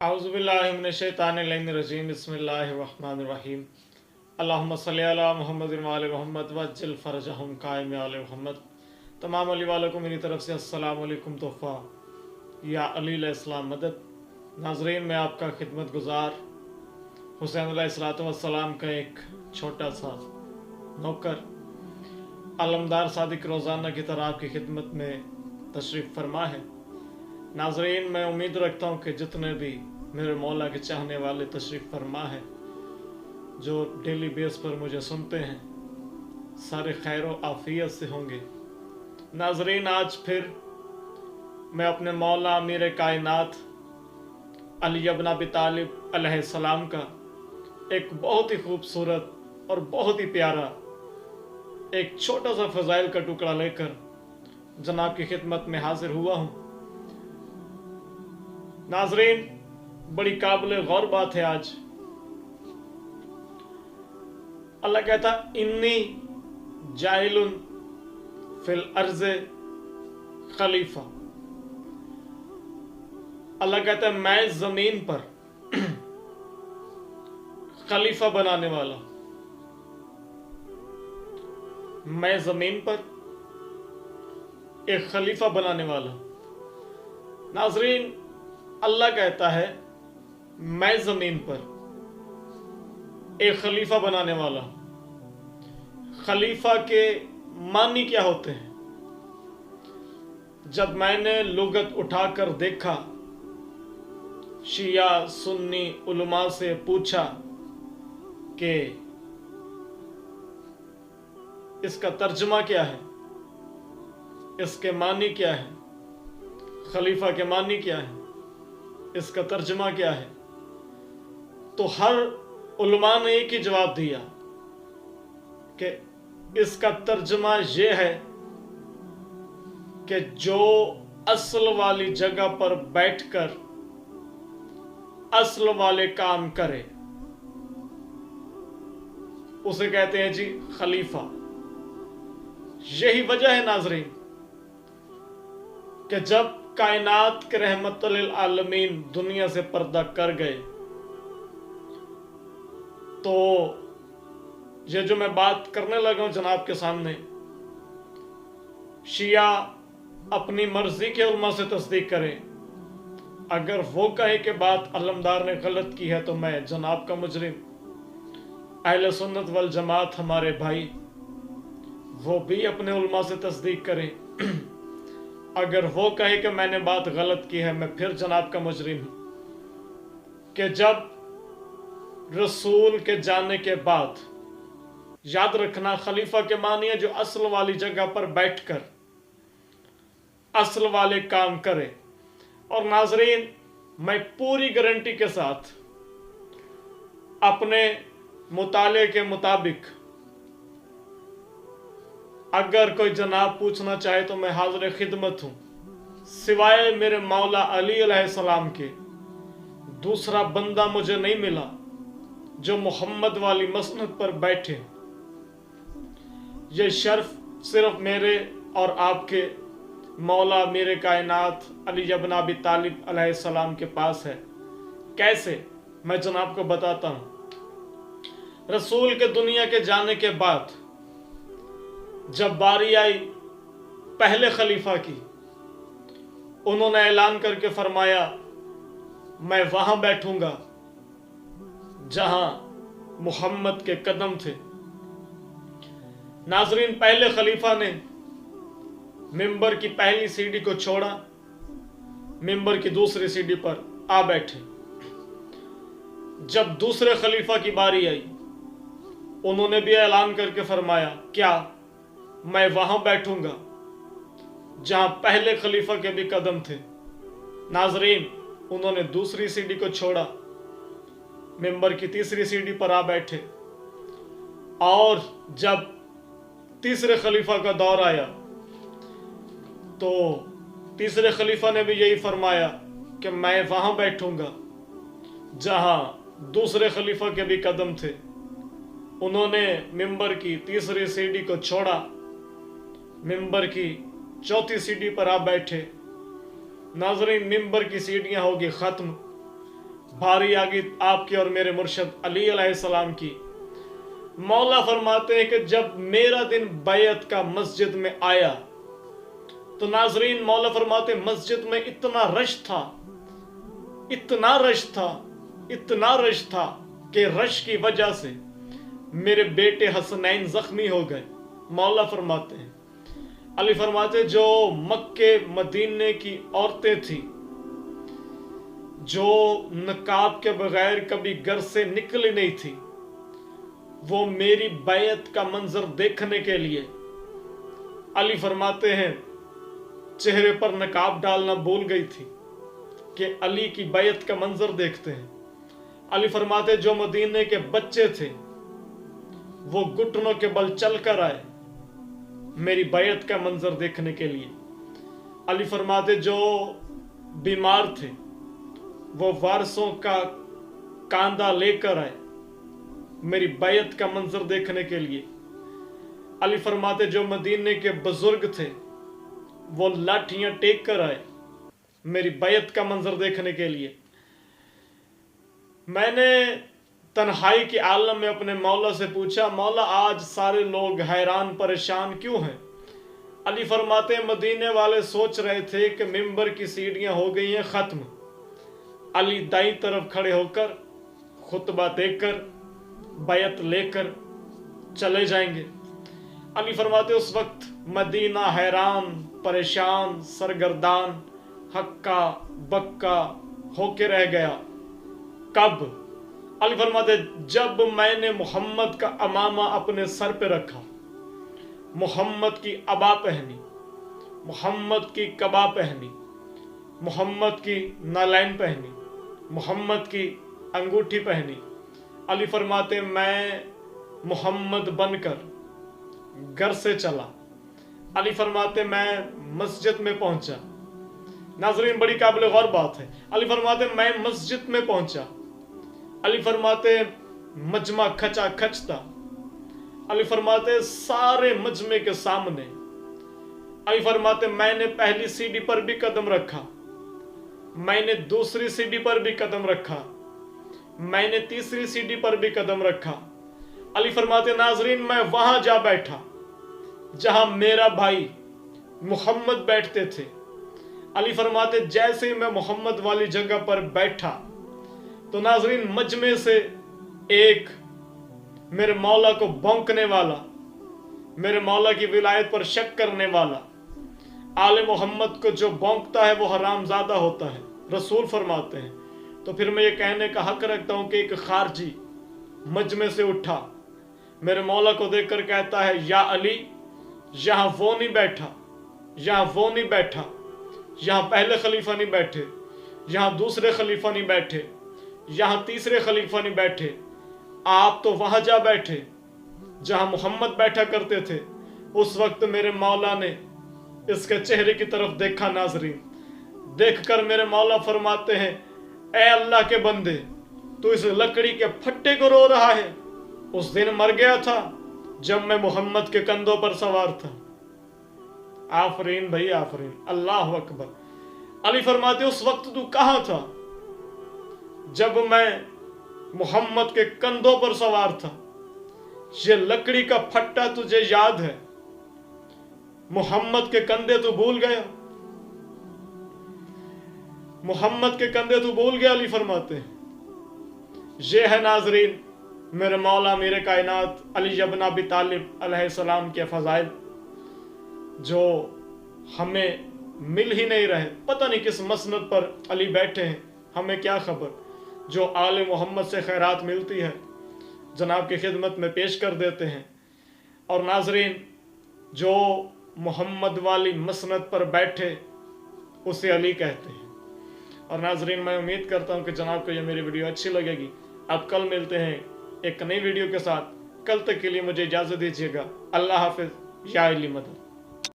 औज़ुबिल्लाहिमिनश्शैतानिर्रजीम बिस्मिल्लाहिर्रहमानिर्रहीम अल्लाहुम्मा सल्लि अला मुहम्मद व आले मुहम्मद वज्जिल फ़रजहुम कायम आले मुहम्मद। तमाम अली वालों को मेरी तरफ से अस्सलाम वालेकुम तोहफ़ा या अली इस्लाम मदद। नाज़रीन, मैं आपका खिदमत गुज़ार हुसैन अलैहिस्सलाम का एक छोटा सा नौकर अलमदार सादिक रोज़ाना की तरह आपकी खिदमत में तशरीफ़ फरमा है। नाज़रीन, मैं उम्मीद रखता हूँ कि जितने भी मेरे मौला के चाहने वाले तशरीफ़ फरमा है, जो डेली बेस पर मुझे सुनते हैं, सारे खैर व आफ़ियत से होंगे। नाज़रीन, आज फिर मैं अपने मौला अमीर कायनात अली इब्न अबी तालिब अलैहिस्सलाम का एक बहुत ही खूबसूरत और बहुत ही प्यारा एक छोटा सा फ़ज़ाइल का टुकड़ा लेकर जनाब की खिदमत में हाजिर हुआ हूँ। नाज़रीन, बड़ी काबिल गौर बात है। आज अल्लाह कहता इन्नी जाइलुन फिल अर्ज़ खलीफा। अल्लाह कहता है मैं ज़मीन पर खलीफा बनाने वाला, मैं ज़मीन पर एक खलीफा बनाने वाला। नाज़रीन, अल्लाह कहता है मैं ज़मीन पर एक खलीफा बनाने वाला। खलीफा के मानी क्या होते हैं? जब मैंने लुगत उठाकर देखा, शिया सुन्नी उलमा से पूछा कि इसका तर्जुमा क्या है, इसके मानी क्या है, खलीफा के मानी क्या है, इसका तर्जुमा क्या है, तो हर उलमा ने एक ही जवाब दिया कि इसका तर्जुमा ये है कि जो असल वाली जगह पर बैठकर असल वाले काम करे उसे कहते हैं जी खलीफा। यही वजह है नाज़रीन कि जब कायनात के रहमतुल लिल आलमीन दुनिया से पर्दा कर गए, तो ये जो मैं बात करने लगा हूं जनाब के सामने, शिया अपनी मर्जी के उलमा से तस्दीक करें। अगर वो कहे कि बात अलमदार ने गलत की है तो मैं जनाब का मुजरिम, अहले सुन्नत वल जमात हमारे भाई वो भी अपने उलमा से तस्दीक करें। अगर वो कहे कि मैंने बात गलत की है, मैं फिर जनाब का मुजरिम हूं। कि जब रसूल के जाने के बाद, याद रखना, खलीफा के मानी है जो असल वाली जगह पर बैठकर असल वाले काम करे। और नाजरीन, मैं पूरी गारंटी के साथ अपने मुताले के मुताबिक, अगर कोई जनाब पूछना चाहे तो मैं हाजिर खिदमत हूं। सिवाय मेरे मौला अली अलैहिस्सलाम के दूसरा बंदा मुझे नहीं मिला जो मोहम्मद वाली मसनद पर बैठे। ये शर्फ सिर्फ मेरे और आपके मौला मेरे कायनात अली इब्न अबी तालिब अलैहिस्सलाम के पास है। कैसे, मैं जनाब को बताता हूं। रसूल के दुनिया के जाने के बाद जब बारी आई पहले खलीफा की, उन्होंने ऐलान करके फरमाया मैं वहां बैठूंगा जहां मोहम्मद के कदम थे। नाजरीन, पहले खलीफा ने मिंबर की पहली सीढ़ी को छोड़ा, मिंबर की दूसरी सीढ़ी पर आ बैठे। जब दूसरे खलीफा की बारी आई, उन्होंने भी ऐलान करके फरमाया क्या मैं वहां बैठूंगा जहां पहले खलीफा के भी कदम थे। नाजरीन, उन्होंने दूसरी सीढ़ी को छोड़ा, मिंबर की तीसरी सीढ़ी पर आ बैठे। और जब तीसरे खलीफा का दौर आया तो तीसरे खलीफा ने भी यही फरमाया कि मैं वहां बैठूंगा जहां दूसरे खलीफा के भी कदम थे। उन्होंने मिंबर की तीसरी सीढ़ी को छोड़ा, मिंबर की चौथी सीढ़ी पर आ बैठे। नाज़रीन, मिंबर की सीढ़ियां होगी ख़त्म, बारी आ गई आपकी और मेरे मुर्शद अली अलैहिस्सलाम की। मौला फरमाते हैं कि जब मेरा दिन बैत का मस्जिद में आया तो नाजरीन, मौला फरमाते मस्जिद में इतना रश था, इतना रश था, इतना रश था कि रश की वजह से मेरे बेटे हसनैन जख्मी हो गए। मौला फरमाते हैं, अली फरमाते जो मक्के मदीने की औरतें थी, जो नकाब के बगैर कभी घर से निकली नहीं थी, वो मेरी बैत का मंजर देखने के लिए, अली फरमाते हैं, चेहरे पर नकाब डालना भूल गई थी कि अली की बैत का मंजर देखते हैं। अली फरमाते जो मदीने के बच्चे थे वो घुटनों के बल चल कर आए मेरी बैत का मंजर देखने के लिए। अली फरमाते जो बीमार थे वो वारसों का कांधा लेकर आए मेरी बैत का मंजर देखने के लिए। अली फरमाते जो मदीने के बुजुर्ग थे वो लाठियां टेक कर आए मेरी बैत का मंजर देखने के लिए। मैंने तन्हाई के आलम में अपने मौला से पूछा, मौला आज सारे लोग हैरान परेशान क्यों हैं? अली फरमाते मदीने वाले सोच रहे थे कि मिंबर की सीढ़ियां हो गई हैं खत्म। अली दाईं तरफ खड़े होकर खुतबा देकर बैत लेकर चले जाएंगे। अली फरमाते उस वक्त मदीना हैरान परेशान सरगर्दान हक्का बक्का होके रह गया। कब? अली फरमाते जब मैंने मोहम्मद का अमामा अपने सर पे रखा, मोहम्मद की अबा पहनी, मोहम्मद की कबा पहनी, मोहम्मद की नालैन पहनी, मोहम्मद की अंगूठी पहनी। अली फरमाते मैं मोहम्मद बनकर घर से चला। अली फरमाते मैं मस्जिद में पहुंचा। नाजरीन बड़ी काबिल गौर बात है। अली फरमाते मैं मस्जिद में पहुंचा। अली फरमाते मजमा खचा खच था। अली फरमाते सारे मजमे के सामने। अली फरमाते मैंने पहली सीढ़ी पर भी कदम रखा, मैंने दूसरी सीढ़ी पर भी कदम रखा, मैंने तीसरी सीढ़ी पर भी कदम रखा। अली फरमाते नाजरीन मैं वहां जा बैठा जहां मेरा भाई मोहम्मद बैठते थे। अली फरमाते जैसे ही मैं मोहम्मद वाली जगह पर बैठा तो नाजरीन मजमे से एक मेरे मौला को भौंकने वाला, मेरे मौला की विलायत पर शक करने वाला, आले मोहम्मद को जो भौंकता है वो हरामजादा होता है, रसूल फरमाते हैं। तो फिर मैं ये कहने का हक रखता हूं कि एक खारजी मजमे से उठा, मेरे मौला को देखकर कहता है या अली यहां वो नहीं बैठा, यहां वो नहीं बैठा, यहां पहले खलीफा नहीं बैठे, यहां दूसरे खलीफा नहीं बैठे, यहां तीसरे खलीफा नहीं बैठे, आप तो वहां जा बैठे जहां मोहम्मद बैठा करते थे। उस वक्त मेरे मौला ने इसके चेहरे की तरफ देखा। नाजरीन देखकर मेरे मौला फरमाते हैं ए अल्लाह के बंदे, तू इस लकड़ी के फट्टे को रो रहा है, उस दिन मर गया था जब मैं मोहम्मद के कंधों पर सवार था। आफरीन भाई आफरीन, अल्लाह अकबर। अली फरमाते उस वक्त तू कहां था जब मैं मोहम्मद के कंधों पर सवार था? ये लकड़ी का फट्टा तुझे याद है? मोहम्मद के कंधे तू भूल गया? मोहम्मद के कंधे तू भूल गया? अली फरमाते हैं ये है नाजरीन मेरे मौला मेरे कायनात अली इब्न अबी तालिब अलैहिस्सलाम के फजाइल, जो हमें मिल ही नहीं रहे। पता नहीं किस मसनद पर अली बैठे हैं, हमें क्या खबर। जो आले मोहम्मद से खैरात मिलती है जनाब की खिदमत में पेश कर देते हैं। और नाजरीन जो मोहम्मद वाली मसनद पर बैठे उसे अली कहते हैं। और नाजरीन मैं उम्मीद करता हूँ कि जनाब को ये मेरी वीडियो अच्छी लगेगी। अब कल मिलते हैं एक नई वीडियो के साथ। कल तक के लिए मुझे इजाज़त दीजिएगा। अल्लाह हाफिज़। या अली मदद।